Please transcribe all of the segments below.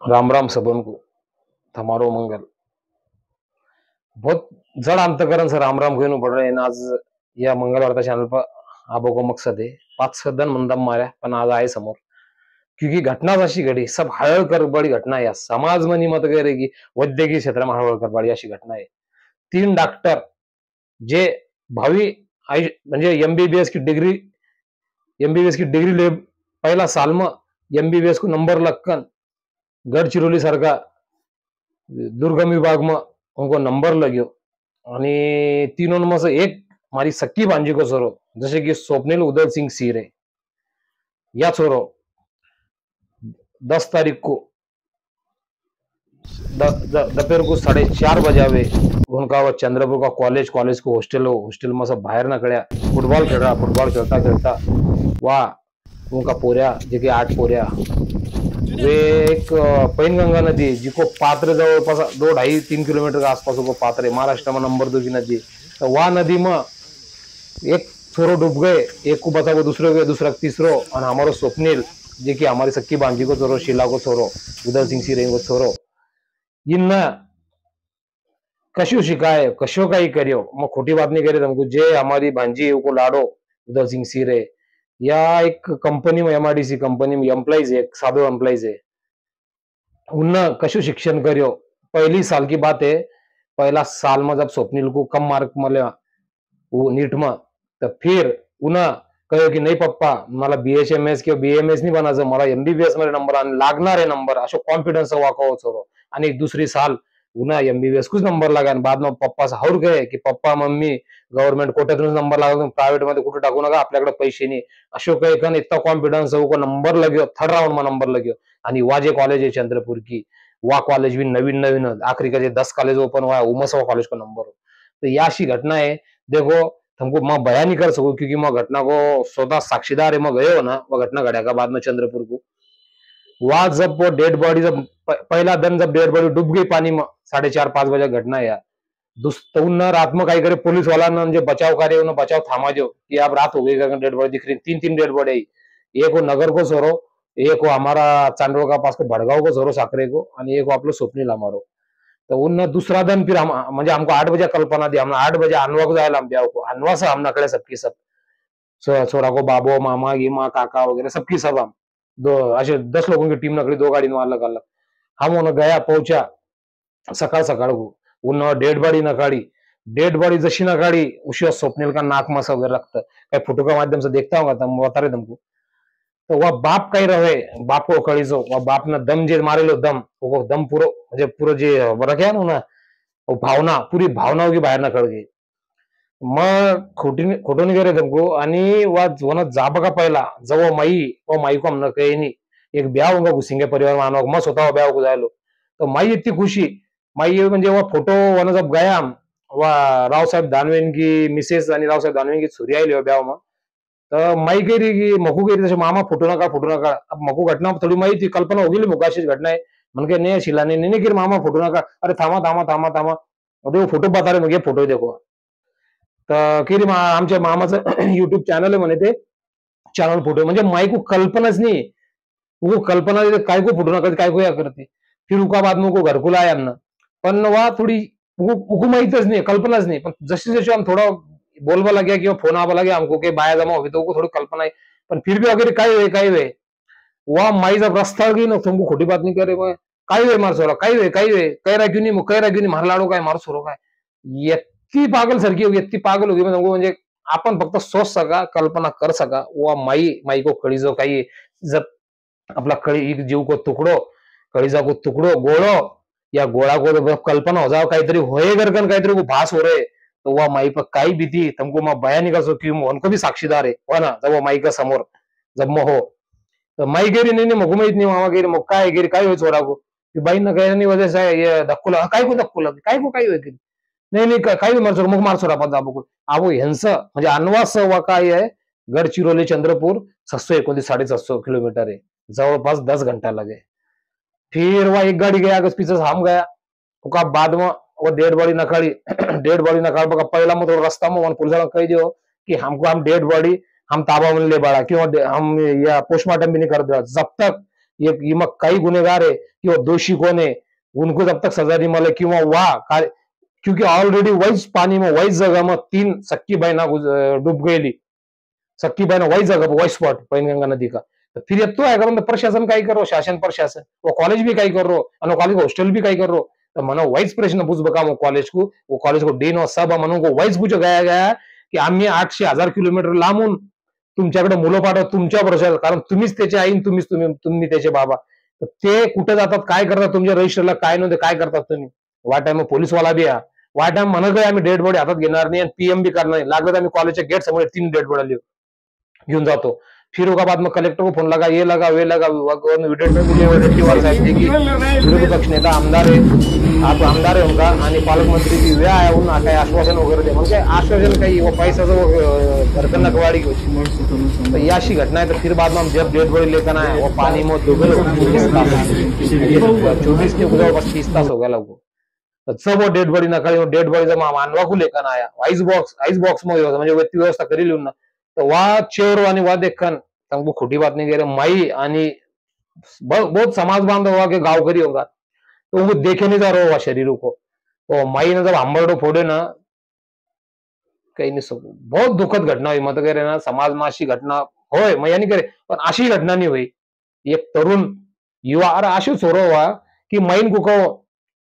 राम राम सबन को हमारो मंगल। बहुत जड़ अंतकरण से राम राम कहना पड़ रहे हैं आज या मंगल वार्ता चैनल पर। आबो को मकसद है 5-6 मंदम मार्या पण आज आहे समोर, क्योंकि घटना अशी घडी सब हळहळ बड़ी घटना आहे। समाज मनी मत गैरे की वैद्यकीय क्षेत्र में हळहळ बड़ी अशी घटना आहे। 3 डॉक्टर जे भावी म्हणजे एमबीबीएस की डिग्री ले पहला साल में एमबीबीएस को नंबर लक्कन गडचिरोली सारखा दुर्गम विभाग में उनको नंबर लग्यो आणि तीनों में से एक हमारी सक्की भांजी को छोरो जैसे कि स्वप्निल उदय सिंह सीरे या छोरो 10 तारीख को दोपहर को 4:30 बजावे उनका वो चंद्रपुर का कॉलेज को हॉस्टल में सब बाहर ना कड़िया फुटबॉल खेलता खेलता वह उनका पोऱ्या जे की 8 पोऱ्या वे एक पैनगंगा नदी जिको पात्र जवळपास 2-2.5-3 किलोमीटर के आसपास को पात्र है, महाराष्ट्र में नंबर 2 की नदी। तो वह नदी में एक छोरो डूब गए, एक को बचा वो दूसरे गए, दूसरा तीसरो और हमारो स्वप्निल जे की हमारी सक्की भांजी को छोरो, शीला को छोरो, उदय सिंह सिंह को छोरो, इन कशु शिकाय कशो काही करियो। मैं खोटी बात नहीं करी तुमको, जे हमारी भांजी को लाडो उदय सिंह सिरे या एक कंपनी में एमआईडीसी कंपनी में एम्प्लॉइज है, एक साधो एम्प्लॉइज है, उन कशु शिक्षण करियो। पहली साल की बात है, पहला साल में जब स्वप्निल को कम मार्क मिले वो नीट में, तो फिर उन्हें कहो कि नहीं पप्पा मला बीएचएमएस किंवा बीएमएस नहीं बनायचं, मला एमबीबीएस मध्ये नंबर लागणार आहे नंबर, असो कॉन्फिडन्स वाको छोरो। आणि दूसरी साल उन्हें एमबीबीएस कुछ नंबर लगा, बाद में पप्पा से हौर गए कि पप्पा मम्मी गव्हर्नमेंट कोट्यातून नंबर लागला, प्रायव्हेट मध्ये कुठे टाकू नका, आपल्याकडे पैसे नाही, अशो काही कन इतना कॉन्फिडन्स को नंबर लग्यो, 3rd राउंड में नंबर लग्यो। आणि वाजे कॉलेज है चंद्रपुर की, वह कॉलेज भी नवीन आखिरी का 10 कॉलेज ओपन हुआ, उमसवा कॉलेज का नंबर हो। तो यह अशी घटना है, देखो तुमको मैं बयान नहीं कर सकूं क्योंकि मैं घटना को स्वतः साक्षीदार है, मैं गए हो ना वो घटना घड़ा का बाद में चंद्रपुर को। वहां जब वो डेड बॉडी जब पहला दिन जब डेड बॉडी डूब गई पानी में 4:30-5 बजे घटना है यार। रात में काही करे पुलिस वाला ने जो बचाव कार्य उन्हें बचाव थामा दो कि अब रात हो गई, डेड बॉडी दिख रही, 3 डेड बॉडी आई, एक वो नगर को छोरो, एक वो हमारा चांदोड़ का पास को भड़गांव को छोरो साकरे को, और एक वो आप लोग स्वप्निल हमारो। तो उन दूसरा दिन फिर हम म्हणजे हमको 8 बजे कल्पना दी, हमने 8 बजे अनवा को जायला हम ब्याह को, अनवा से हम नकले सबकी सब छोरा को बाबो मामा गीमा काका वगैरह सबकी सब हम दो ऐसे 10 लोगों की टीम नकली, 2 गाड़ी में अलग अलग हम उन्हें गया पहुंचा सकाळ सकाळ को, उन डेड बॉडी नकाड़ी, डेड बॉडी जशी नकाड़ी उसी स्वप्निल का नाक में सब रक्त कई फोटो के माध्यम से देखता होगा तुम, बता रहे तुमको। तो वह बाप कही रहे, बाप को कळीजो वह बाप ने दम जे मारेलो दम वो दम पूरो म्हणजे पूरो जे रख्या ना वो भावना पूरी भावनाओं की बाहेर न कळ गई। मग खोटून गेले तुमको आणि वन जाब का पहला जब वो माई को हमने कही नहीं, एक ब्याह होगा घुसेंगे परिवार मानो मैं स्वतः ब्याह को जायलो। तो माई इतनी खुशी, माई म्हणजे वो फोटो वन जब गया वह राव साहेब दानवे की मिसेस आणि राव साहेब दानवे की छुरी आई ब्याह में। तर माई कह रही कि मकू कह रही जैसे मामा फोटो नका। अब मकू घटना थोड़ी माई थी, कल्पना होगी मुकाशीच घटना है, मन के नहीं शिला नहीं कि मामा फोटो नका, अरे थामा थामा थामा थामा वो फोटो बता रहे मुझे, फोटो देखो। तर केली आमच्या मामाचं युट्यूब चॅनल आहे म्हणे, ते चॅनल फोटो म्हणजे माई को कल्पनाच नहीं, वो कल्पना काय को फोटो नका काय को या करते। फिर उका बाद में घर को लाया हमने, पण वह थोड़ी उको माहितच नहीं, कल्पनाच नहीं, पण जसे जसे हम थोड़ा बोलवा लगे किंवा फोन आवा लगे हमको के बाया जमा होगी तो थोड़ी कल्पना है, पण फिर भी अगर काय वे वह माई जब रास्ता गई ना, तुमको खोटी बात नहीं करे, काय वे मार सोरा काय वे कह रहा क्यों नहीं मार लाडो काय मार सोरो काय, इतनी पागल सरकी होगी, इतनी पागल होगी म्हणजे आपण फक्त सोच सका, कल्पना कर सका। वह माई को कळीजो काही जब आपला जीव को टुकड़ो कळीजा को टुकड़ो गोळो या गोळा को जब कल्पना हो जाओ काहीतरी होए करकन काहीतरी वो भास हो रहे, तो वह माई पर काई बीती तुमको मैं बयान नहीं कर सकती, उनको भी साक्षीदार है हो ना, जब वो माई का समोर जब मैं हो तो माई गेरी नहीं मगू में इतनी मामा गेरी मक्का है गेरी काय हो छोरा को कि बाई न कहने वजह से ये धक्को लगा, काय को धक्को लगा काय को काय हो नहीं काही मारसोर मग मारसोर आपण जाबो आवो ह्यांचं म्हणजे अनवास वा काय आहे, गडचिरोली चंद्रपुर 719 किलोमीटर है, जवळपास 10 घंटा लगे। फिर वह एक गाड़ी गया पीछे से हम गया, उसका बाद में वो डेड बॉडी नकाड़ी डेड बॉडी नकाड़ बका पहला में तो रास्ता में पुलिस वाला कह दियो कि हमको हम डेड बॉडी हम ताबा में ले बाड़ा क्यों हम या पोस्टमार्टम भी नहीं कर दिया, जब तक ये मग काही गुनेगार है किंवा दोषी कोण है उनको जब तक सजा नहीं मिले किंवा क्योंकि ऑलरेडी वहीच पानी में वहीच जगह में 3 सक्की बहना डूब गई। सक्की बहना वही जगह वही स्पॉट पैनगंगा नदी का। तो फिर ये तो है मतलब प्रशासन काय करो शासन प्रशासन वो कॉलेज भी काय कर रो और कॉलेज हॉस्टेल भी काय कर रो। तो मनो वाईच प्रश्न पूछ बघा वो कॉलेज को डीन और सब म्हणून को वाईच पूछ गया गया की आम्ही 800,000 किलोमीटर लांबून तुमच्याकडे मुलं पाठवत तुमच्या भरोशावर कारण तुम्हीच त्याचे आईन तुम्ही त्याचे बाबा। तर ते कुठे जातात काय करतात तुमच्या रजिस्टरला काय नव्हते काय करतात तुम्ही वा टाइम पोलीसवाला बी या वा टाइम म्हणत आम्ही डेड बॉडी हातात घेणार नाही आणि पीएम बी करणार नाही लागलं तर आम्ही कॉलेजच्या गेट समोर 3 डेड बॉडी घेऊन जातो। फिर उसके बाद में कलेक्टर को फोन लगा ये लगा वे लगा विरोधी पक्ष नेता आमदार है आप आमदार है उनका आणि पालकमंत्री की वे आया उन्हा काही आश्वासन वगैरे दे म्हणजे आश्वासन काही वो पैसाचं घरकन नकवाडी होती। तो ये अशी घटना है। तो फिर बाद में हम जब डेड बॉडी लेकर आए वो पानी में डूबे 24 के ऊपर बस 30 तास हो गया लगभग। तो सब वो डेड बॉडी नकाळी डेड बॉडी जब मानवा को लेकर आया आइस बॉक्स में म्हणजे व्यवस्था करी लिहून तो वह चोर आणि वह देखन तंगू खोटी बात नहीं कह रहे माई आणि बहुत समाज बांधव हुआ के गाँवकरी होगा तो वो देखे नहीं जा रहा होगा शरीरों को। तो माई ने जब हम्बरडो फोड़े ना कहीं नहीं सकू बहुत दुखद घटना हुई मत कह रहे ना समाज में अशी घटना होय मैं नहीं करे पण अशी घटना नहीं हुई। एक तरुण युवा अरे अशी छोरो हुआ की मैन को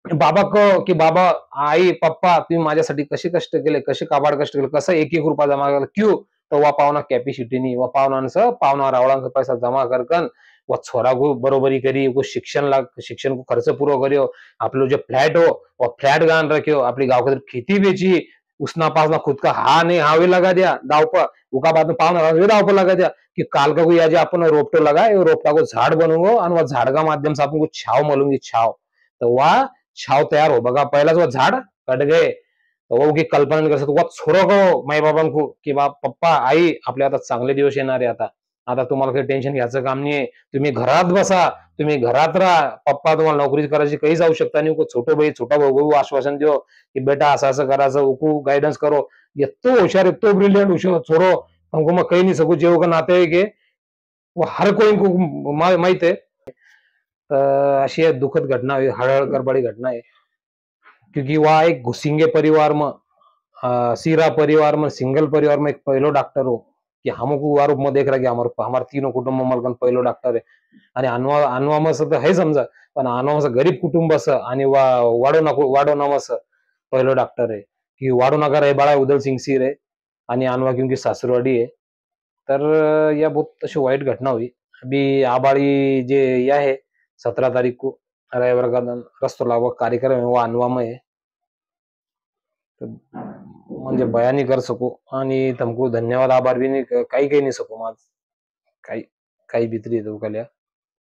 बाबा की बाबा आई पप्पा तुम्ही माझ्यासाठी कसे कष्ट केले कसे काबाड कष्ट केले कसं एक रुपया जमा केला क्यों तो वह पावना कॅपॅसिटी नहीं वह पावना रावळांचा पैसा जमा करकन वह छोरा को बरोबरी करी वो शिक्षण को खर्च पूरा करियो आपलो जो फ्लैट हो वह फ्लैट गान रखियो अपनी गाँव के खेती बेची उसना पासना खुद का हा नहीं हावे लगा दिया दाव पर उका बाद में पावना दाव पर लगा दिया कि काल का कोई आज अपन रोपटो लगाए रोपटा को झाड़ बनूंगो और वह झाड़ का माध्यम से अपन को छाव मिलूंगी छाव। तो वह छाव तैयार हो बघा पहिलाच वो झाड़ कट गए तो वो की कल्पना नहीं कर सकतो वा छोरो को माई बाबांको की बाप पप्पा आई आपल्या आता चांगले दिवस येणार आहे आता तुम्हाला काही टेन्शन घ्यायचं काम नाहीये तुम्ही घरात बसा तुम्ही घरात राहा पप्पा तुम्हाला नोकरी करायची काहीच आवश्यकता नाही छोटा भाऊ आश्वासन दो की बेटा असं असं करायचं उकू गाइडेंस करो इतो होशियार इतो ब्रिलियंट होशियार छोरो हमको मैं कही नहीं सकू जेव का नाते है के वो हर कोई को माहित है। अशी दुखद घटना है हळहळ करबाड़ी घटना है क्योंकि वह एक घुसिंगे परिवार में सीरा परिवार में सिंगल परिवार में एक पहलो डॉक्टर हो कि हमको आरोप में देख रहा कि हमारे तीनों कुटुंब मलकन पहलो डॉक्टर है आणि अनवा मस तर हे समजा पण अनवा मस गरीब कुटुंब असं आणि वाडो नामस पहिलो डॉक्टर आहे कि वाडो नगर है बड़ा उदल सिंह सिर है आणि अनवा क्योंकि सासुरवाडी है। तर या बहुत अशी वाईट घटना हुई अभी आबाड़ी जे यह है 17 तारीख को रविवार का दिन रस्तो लागू कार्यक्रम है वो अनवा में है। म्हणजे बयान नहीं कर सकू आणि तुमको धन्यवाद आभार भी नहीं काही काही नहीं सकू माझ काही काही भीतरी तो कल्या